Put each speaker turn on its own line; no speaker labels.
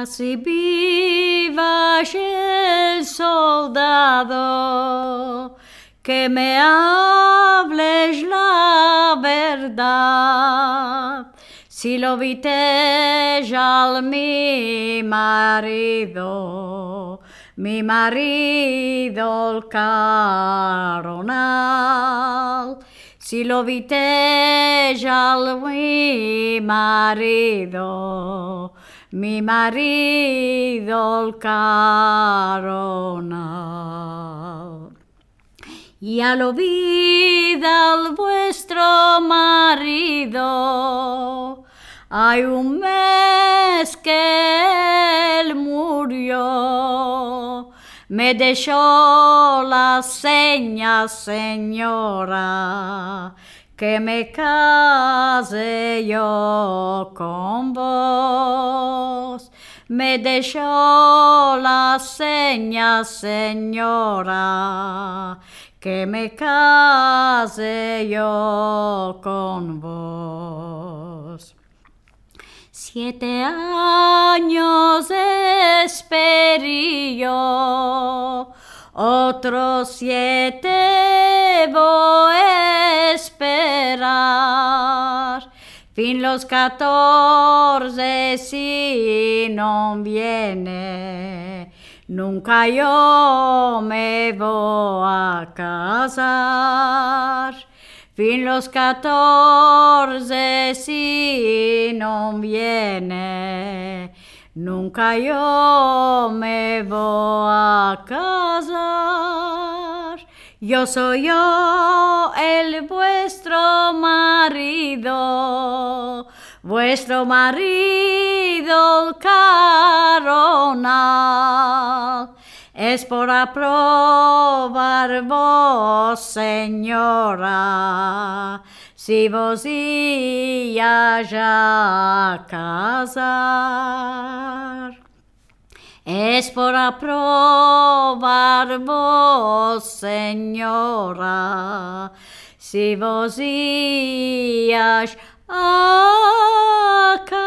Así viva el soldado, que me hables la verdad. Si lo viste ya mi marido el caronal. Si lo viste ya mi marido el caronal. Ya lo vida al vuestro marido, hay un mes que él murió, me dejó la seña, señora, que me case yo con vos. Me dejó la seña, señora, que me case yo con vos. 7 años esperé yo, otros 7 voy a esperar. Fin los 14 si no viene, nunca yo me voy a casar. Fin los 14 si no viene, nunca yo me voy a casar. Yo soy yo el vuestro marido el caronal. Es por aprobar vos, señora, si vos ibas ya a casar. Es por aprobar vos, señora, si vos ibas a casar.